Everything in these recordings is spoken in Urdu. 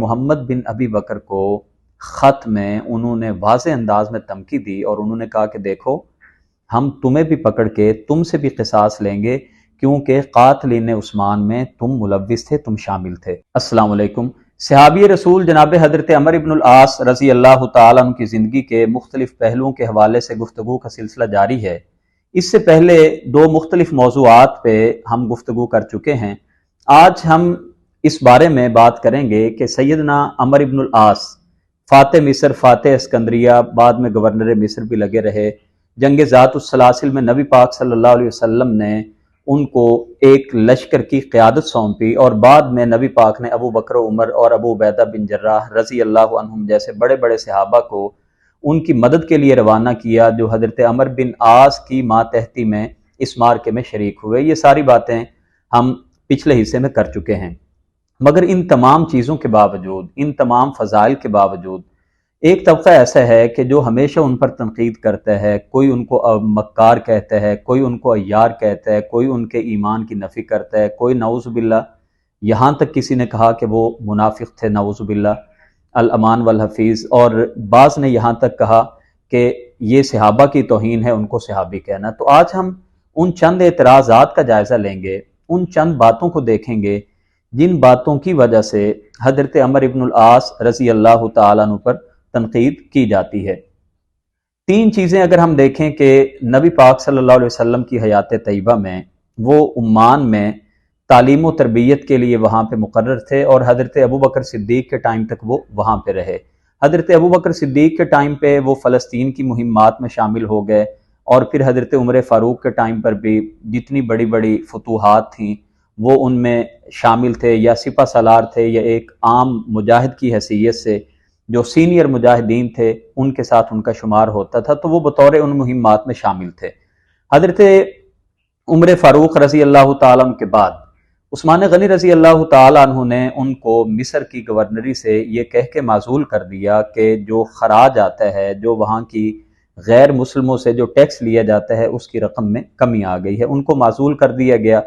محمد بن ابی بکر کو خط میں انہوں نے واضح انداز میں دھمکی دی اور انہوں نے کہا کہ دیکھو ہم تمہیں بھی پکڑ کے تم سے بھی قصاص لیں گے، کیونکہ قاتلین عثمان میں تم ملوث تھے، تم شامل تھے۔ السلام علیکم۔ صحابی رسول جناب حضرت عمر بن العاص رضی اللہ تعالیٰ عنہ کی زندگی کے مختلف پہلوؤں کے حوالے سے گفتگو کا سلسلہ جاری ہے۔ اس سے پہلے دو مختلف موضوعات پہ ہم گفتگو کر چکے ہیں۔ آج ہم اس بارے میں بات کریں گے کہ سیدنا عمر بن العاص فاتح مصر، فاتح اسکندریہ، بعد میں گورنر مصر بھی لگے رہے۔ جنگ ذات السلاسل میں نبی پاک صلی اللہ علیہ وسلم نے ان کو ایک لشکر کی قیادت سونپی اور بعد میں نبی پاک نے ابو بکر و عمر اور ابو عبیدہ بن جراح رضی اللہ عنہم جیسے بڑے بڑے صحابہ کو ان کی مدد کے لیے روانہ کیا، جو حضرت عمر بن عاص کی ماتحتی میں اس معرکے میں شریک ہوئے۔ یہ ساری باتیں ہم پچھلے حصے میں کر چکے ہیں، مگر ان تمام چیزوں کے باوجود، ان تمام فضائل کے باوجود ایک طبقہ ایسا ہے کہ جو ہمیشہ ان پر تنقید کرتا ہے۔ کوئی ان کو مکار کہتا ہے، کوئی ان کو عیار کہتا ہے، کوئی ان کے ایمان کی نفی کرتا ہے، کوئی نعوذ باللہ، یہاں تک کسی نے کہا کہ وہ منافق تھے، نعوذ باللہ، الامان والحفیظ، اور بعض نے یہاں تک کہا کہ یہ صحابہ کی توہین ہے ان کو صحابی کہنا۔ تو آج ہم ان چند اعتراضات کا جائزہ لیں گے، ان چند باتوں کو دیکھیں گے جن باتوں کی وجہ سے حضرت عمر بن العاص رضی اللہ تعالیٰ عنہ پر تنقید کی جاتی ہے۔ تین چیزیں اگر ہم دیکھیں کہ نبی پاک صلی اللہ علیہ وسلم کی حیات طیبہ میں وہ عمان میں تعلیم و تربیت کے لیے وہاں پہ مقرر تھے، اور حضرت ابوبکر صدیق کے ٹائم تک وہ وہاں پہ رہے۔ حضرت ابوبکر صدیق کے ٹائم پہ وہ فلسطین کی مہمات میں شامل ہو گئے، اور پھر حضرت عمر فاروق کے ٹائم پر بھی جتنی بڑی بڑی فتوحات تھیں وہ ان میں شامل تھے، یا سپہ سالار تھے، یا ایک عام مجاہد کی حیثیت سے جو سینئر مجاہدین تھے ان کے ساتھ ان کا شمار ہوتا تھا، تو وہ بطور ان مہمات میں شامل تھے۔ حضرت عمر فاروق رضی اللہ تعالیٰ عنہ کے بعد عثمان غنی رضی اللہ تعالیٰ عنہ نے ان کو مصر کی گورنری سے یہ کہہ کے معزول کر دیا کہ جو خراج آتا ہے، جو وہاں کی غیر مسلموں سے جو ٹیکس لیا جاتا ہے، اس کی رقم میں کمی آ گئی ہے، ان کو معزول کر دیا گیا۔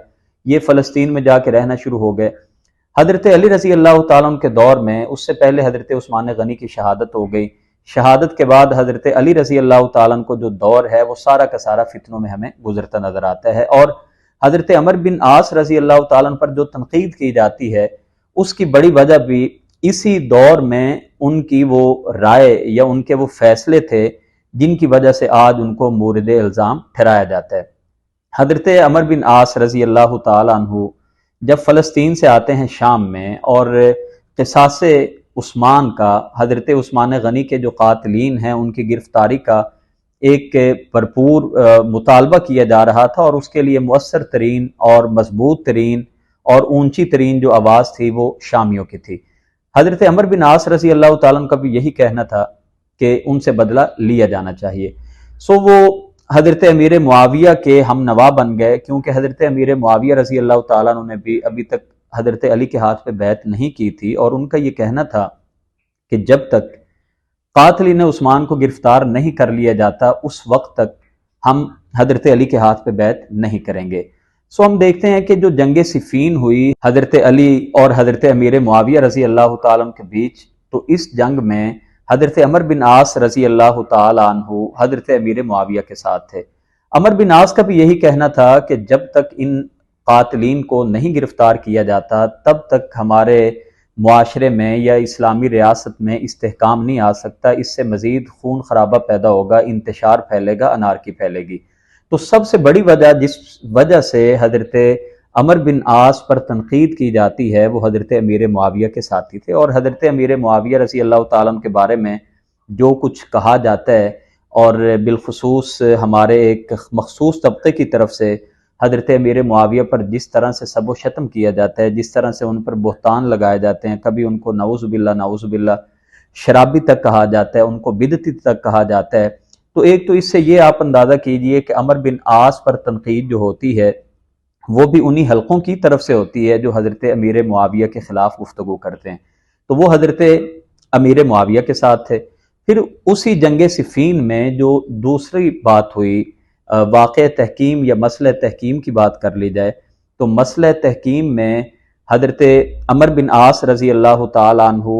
یہ فلسطین میں جا کے رہنا شروع ہو گئے۔ حضرت علی رضی اللہ تعالیٰ عنہ کے دور میں اس سے پہلے حضرت عثمان غنی کی شہادت ہو گئی۔ شہادت کے بعد حضرت علی رضی اللہ تعالیٰ عنہ کو جو دور ہے وہ سارا کا سارا فتنوں میں ہمیں گزرتا نظر آتا ہے، اور حضرت عمر بن عاص رضی اللہ تعالیٰ عنہ پر جو تنقید کی جاتی ہے اس کی بڑی وجہ بھی اسی دور میں ان کی وہ رائے یا ان کے وہ فیصلے تھے جن کی وجہ سے آج ان کو مورد الزام ٹھہرایا جاتا ہے۔ حضرت عمر بن عاص رضی اللہ تعالیٰ عنہ جب فلسطین سے آتے ہیں شام میں، اور قصاص عثمان کا، حضرت عثمان غنی کے جو قاتلین ہیں ان کی گرفتاری کا ایک بھرپور مطالبہ کیا جا رہا تھا، اور اس کے لیے مؤثر ترین اور مضبوط ترین اور اونچی ترین جو آواز تھی وہ شامیوں کی تھی۔ حضرت عمر بن عاص رضی اللہ تعالیٰ عنہ کا بھی یہی کہنا تھا کہ ان سے بدلہ لیا جانا چاہیے۔ وہ حضرت امیر معاویہ کے ہم نوا بن گئے، کیونکہ حضرت امیر معاویہ رضی اللہ تعالیٰ عنہ نے بھی ابھی تک حضرت علی کے ہاتھ پہ بیعت نہیں کی تھی، اور ان کا یہ کہنا تھا کہ جب تک قاتلین عثمان کو گرفتار نہیں کر لیا جاتا اس وقت تک ہم حضرت علی کے ہاتھ پہ بیعت نہیں کریں گے۔ ہم دیکھتے ہیں کہ جو جنگ صفین ہوئی حضرت علی اور حضرت امیر معاویہ رضی اللہ تعالیٰ عنہ کے بیچ، تو اس جنگ میں حضرت عمر بن عاص رضی اللہ تعالیٰ عنہ حضرت امیر معاویہ کے ساتھ تھے۔ عمر بن عاص کا بھی یہی کہنا تھا کہ جب تک ان قاتلین کو نہیں گرفتار کیا جاتا تب تک ہمارے معاشرے میں یا اسلامی ریاست میں استحکام نہیں آ سکتا، اس سے مزید خون خرابہ پیدا ہوگا، انتشار پھیلے گا، انارکی پھیلے گی۔ تو سب سے بڑی وجہ جس وجہ سے حضرت عمر بن عاص پر تنقید کی جاتی ہے وہ حضرت امیر معاویہ کے ساتھی تھے، اور حضرت امیر معاویہ رضی اللہ تعالیٰ عنہ کے بارے میں جو کچھ کہا جاتا ہے، اور بالخصوص ہمارے ایک مخصوص طبقے کی طرف سے حضرت امیر معاویہ پر جس طرح سے سب و شتم کیا جاتا ہے، جس طرح سے ان پر بہتان لگائے جاتے ہیں، کبھی ان کو نعوذ باللہ شرابی تک کہا جاتا ہے، ان کو بدعتی تک کہا جاتا ہے۔ تو ایک تو اس سے یہ آپ اندازہ کیجئے کہ عمر بن عاص پر تنقید جو ہوتی ہے وہ بھی انہی حلقوں کی طرف سے ہوتی ہے جو حضرت امیر معاویہ کے خلاف گفتگو کرتے ہیں، تو وہ حضرت امیر معاویہ کے ساتھ تھے۔ پھر اسی جنگ صفین میں جو دوسری بات ہوئی، واقع تحکیم یا مسئلہ تحکیم کی بات کر لی جائے، تو مسئلہ تحکیم میں حضرت عمر بن عاص رضی اللہ تعالیٰ عنہ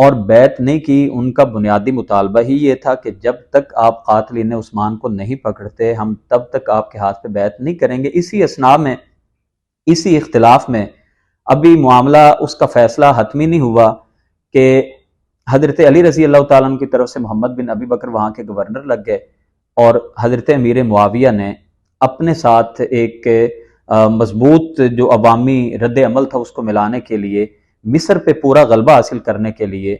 اور بیعت نہیں کی، ان کا بنیادی مطالبہ ہی یہ تھا کہ جب تک آپ قاتلین عثمان کو نہیں پکڑتے ہم تب تک آپ کے ہاتھ پہ بیعت نہیں کریں گے۔ اسی اثناء میں، اسی اختلاف میں ابھی معاملہ اس کا فیصلہ حتمی نہیں ہوا کہ حضرت علی رضی اللہ تعالیٰ عنہ کی طرف سے محمد بن ابی بکر وہاں کے گورنر لگ گئے، اور حضرت امیر معاویہ نے اپنے ساتھ ایک مضبوط جو عوامی رد عمل تھا اس کو ملانے کے لیے، مصر پہ پورا غلبہ حاصل کرنے کے لیے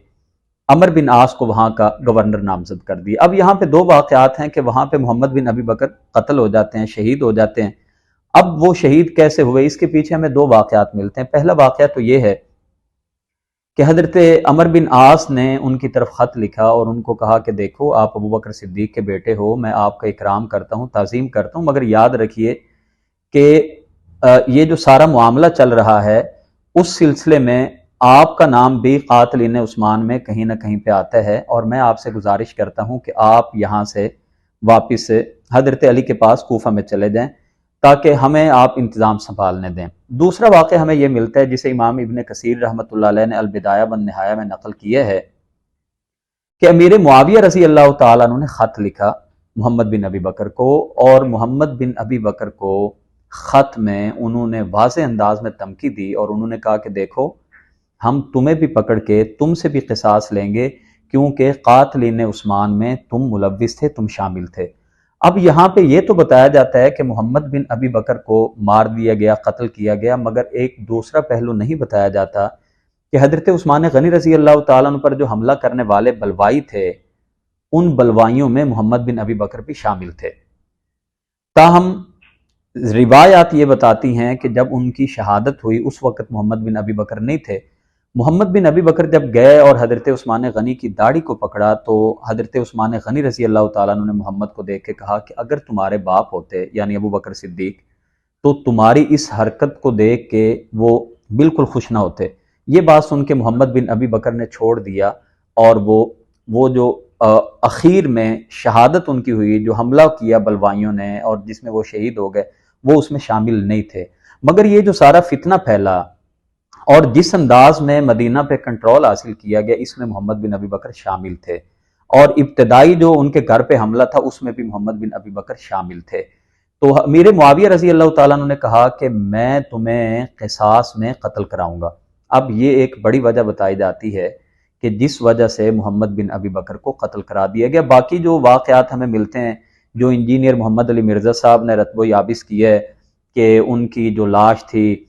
عمر بن عاص کو وہاں کا گورنر نامزد کر دیا۔ اب یہاں پہ دو واقعات ہیں کہ وہاں پہ محمد بن ابی بکر قتل ہو جاتے ہیں، شہید ہو جاتے ہیں۔ اب وہ شہید کیسے ہوئے، اس کے پیچھے ہمیں دو واقعات ملتے ہیں۔ پہلا واقعہ تو یہ ہے کہ حضرت عمر بن عاص نے ان کی طرف خط لکھا اور ان کو کہا کہ دیکھو آپ ابو بکر صدیق کے بیٹے ہو، میں آپ کا اکرام کرتا ہوں، تعظیم کرتا ہوں، مگر یاد رکھیے کہ یہ جو سارا معاملہ چل رہا ہے اس سلسلے میں آپ کا نام بھی قاتلین عثمان میں کہیں نہ کہیں پہ آتا ہے، اور میں آپ سے گزارش کرتا ہوں کہ آپ یہاں سے واپس حضرت علی کے پاس کوفہ میں چلے جائیں تاکہ ہمیں آپ انتظام سنبھالنے دیں۔ دوسرا واقعہ ہمیں یہ ملتا ہے جسے امام ابن کثیر رحمۃ اللہ علیہ نے البدایہ والنہایہ میں نقل کیا ہے کہ امیر معاویہ رضی اللہ تعالیٰ عنہ نے خط لکھا محمد بن ابی بکر کو، اور محمد بن ابی بکر کو خط میں انہوں نے واضح انداز میں دھمکی دی، اور انہوں نے کہا کہ دیکھو ہم تمہیں بھی پکڑ کے تم سے بھی قصاص لیں گے، کیونکہ قاتلین عثمان میں تم ملوث تھے، تم شامل تھے۔ اب یہاں پہ یہ تو بتایا جاتا ہے کہ محمد بن ابی بکر کو مار دیا گیا، قتل کیا گیا، مگر ایک دوسرا پہلو نہیں بتایا جاتا کہ حضرت عثمان غنی رضی اللہ تعالیٰ عنہ پر جو حملہ کرنے والے بلوائی تھے ان بلوائیوں میں محمد بن ابی بکر بھی شامل تھے۔ تاہم روایات یہ بتاتی ہیں کہ جب ان کی شہادت ہوئی اس وقت محمد بن ابی بکر نہیں تھے۔ محمد بن ابی بکر جب گئے اور حضرت عثمان غنی کی داڑھی کو پکڑا تو حضرت عثمان غنی رضی اللہ تعالیٰ عنہ نے محمد کو دیکھ کے کہا کہ اگر تمہارے باپ ہوتے یعنی ابو بکر صدیق تو تمہاری اس حرکت کو دیکھ کے وہ بالکل خوش نہ ہوتے۔ یہ بات سن کے محمد بن ابی بکر نے چھوڑ دیا، اور وہ جو اخیر میں شہادت ان کی ہوئی، جو حملہ کیا بلوائیوں نے اور جس میں وہ شہید ہو گئے، وہ اس میں شامل نہیں تھے۔ مگر یہ جو سارا فتنہ پھیلا اور جس انداز میں مدینہ پہ کنٹرول حاصل کیا گیا، اس میں محمد بن ابی بکر شامل تھے، اور ابتدائی جو ان کے گھر پہ حملہ تھا اس میں بھی محمد بن ابی بکر شامل تھے۔ تو امیر معاویہ رضی اللہ تعالیٰ عنہ نے کہا کہ میں تمہیں قصاص میں قتل کراؤں گا۔ اب یہ ایک بڑی وجہ بتائی جاتی ہے کہ جس وجہ سے محمد بن ابی بکر کو قتل کرا دیا گیا۔ باقی جو واقعات ہمیں ملتے ہیں، جو انجینئر محمد علی مرزا صاحب نے رتب و یابس کی ہے کہ ان کی جو لاش تھی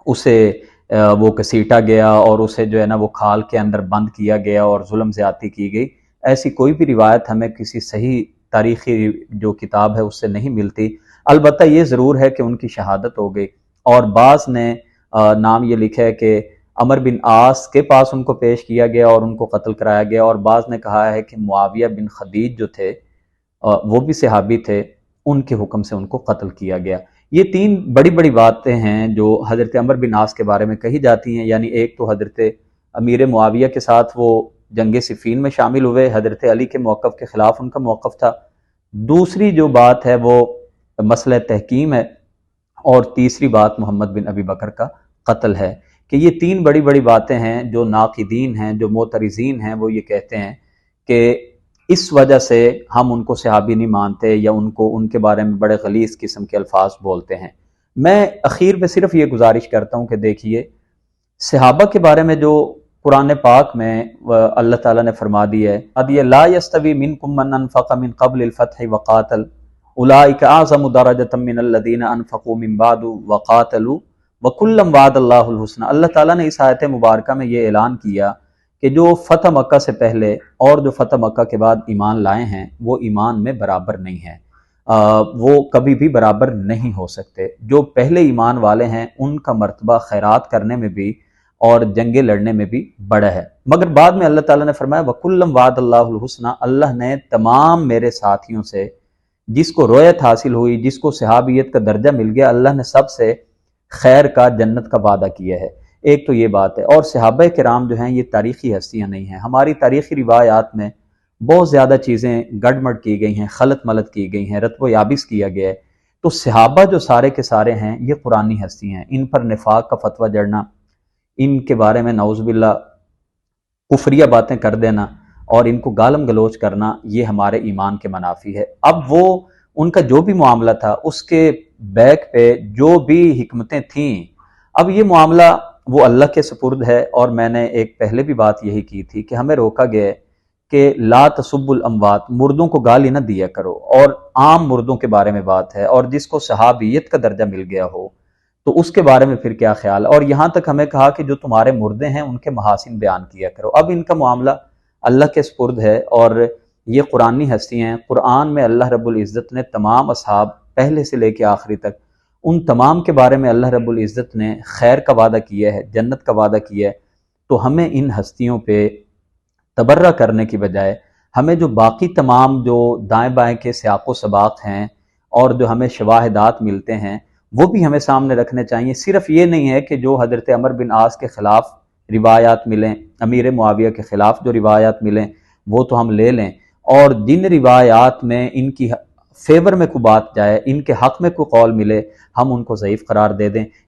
اسے وہ کسیٹا گیا اور اسے جو ہے نا وہ کھال کے اندر بند کیا گیا اور ظلم زیادتی کی گئی، ایسی کوئی بھی روایت ہمیں کسی صحیح تاریخی جو کتاب ہے اس سے نہیں ملتی۔ البتہ یہ ضرور ہے کہ ان کی شہادت ہو گئی، اور بعض نے نام یہ لکھا ہے کہ عمر بن عاص کے پاس ان کو پیش کیا گیا اور ان کو قتل کرایا گیا، اور بعض نے کہا ہے کہ معاویہ بن خدیج جو تھے وہ بھی صحابی تھے، ان کے حکم سے ان کو قتل کیا گیا۔ یہ تین بڑی بڑی باتیں ہیں جو حضرت عمر بن عاص کے بارے میں کہی جاتی ہیں، یعنی ایک تو حضرت امیر معاویہ کے ساتھ وہ جنگ صفین میں شامل ہوئے، حضرت علی کے موقف کے خلاف ان کا موقف تھا، دوسری جو بات ہے وہ مسئلہ تحکیم ہے، اور تیسری بات محمد بن ابی بکر کا قتل ہے۔ کہ یہ تین بڑی بڑی باتیں ہیں جو ناقدین ہیں، جو معترضین ہیں، وہ یہ کہتے ہیں کہ اس وجہ سے ہم ان کو صحابی نہیں مانتے یا ان کے بارے میں بڑے غلیظ قسم کے الفاظ بولتے ہیں۔ میں اخیر پہ صرف یہ گزارش کرتا ہوں کہ دیکھیے صحابہ کے بارے میں جو قرآن پاک میں اللہ تعالیٰ نے فرما دیا ہے، ادی لا یستوی منکم من انفق من قبل الفتح وقاتل اولئک اعظم درجۃ من الذین انفقوا من بعد وقاتلوا وکلا وعد اللہ الحسنى۔ اللہ تعالیٰ نے اس آیت مبارکہ میں یہ اعلان کیا کہ جو فتح مکہ سے پہلے اور جو فتح مکہ کے بعد ایمان لائے ہیں وہ ایمان میں برابر نہیں ہیں، وہ کبھی بھی برابر نہیں ہو سکتے۔ جو پہلے ایمان والے ہیں ان کا مرتبہ خیرات کرنے میں بھی اور جنگیں لڑنے میں بھی بڑا ہے، مگر بعد میں اللہ تعالیٰ نے فرمایا وَكُلًّا وَعَدَ اللَّهُ الْحُسْنَى، اللہ نے تمام میرے ساتھیوں سے جس کو رویت حاصل ہوئی، جس کو صحابیت کا درجہ مل گیا، اللہ نے سب سے خیر کا، جنت کا وعدہ کیا ہے۔ ایک تو یہ بات ہے، اور صحابہ کرام جو ہیں یہ تاریخی ہستیاں نہیں ہیں، ہماری تاریخی روایات میں بہت زیادہ چیزیں گڑمڑ کی گئی ہیں، خلط ملط کی گئی ہیں، رتب و یابس کیا گیا ہے۔ تو صحابہ جو سارے کے سارے ہیں یہ قرآنی ہستی ہیں، ان پر نفاق کا فتویٰ جڑنا، ان کے بارے میں نعوذ باللہ کفریہ باتیں کر دینا اور ان کو گالم گلوچ کرنا، یہ ہمارے ایمان کے منافی ہے۔ اب وہ ان کا جو بھی معاملہ تھا اس کے بیک پہ جو بھی حکمتیں تھیں، اب یہ معاملہ وہ اللہ کے سپرد ہے، اور میں نے ایک پہلے بھی بات یہی کی تھی کہ ہمیں روکا گیا ہے کہ لا تسب الاموات، مردوں کو گالی نہ دیا کرو، اور عام مردوں کے بارے میں بات ہے، اور جس کو صحابیت کا درجہ مل گیا ہو تو اس کے بارے میں پھر کیا خیال ہے، اور یہاں تک ہمیں کہا کہ جو تمہارے مردے ہیں ان کے محاسن بیان کیا کرو۔ اب ان کا معاملہ اللہ کے سپرد ہے، اور یہ قرآنی ہستی ہیں۔ قرآن میں اللہ رب العزت نے تمام اصحاب پہلے سے لے کے آخری تک ان تمام کے بارے میں اللہ رب العزت نے خیر کا وعدہ کیا ہے، جنت کا وعدہ کیا ہے، تو ہمیں ان ہستیوں پہ تبرہ کرنے کی بجائے ہمیں جو باقی تمام جو دائیں بائیں کے سیاق و سباق ہیں اور جو ہمیں شواہدات ملتے ہیں وہ بھی ہمیں سامنے رکھنے چاہیے۔ صرف یہ نہیں ہے کہ جو حضرت عمر بن عاص کے خلاف روایات ملیں، امیر معاویہ کے خلاف جو روایات ملیں وہ تو ہم لے لیں، اور جن روایات میں ان کی فیور میں کوئی بات جائے، ان کے حق میں کوئی قول ملے، ہم ان کو ضعیف قرار دے دیں۔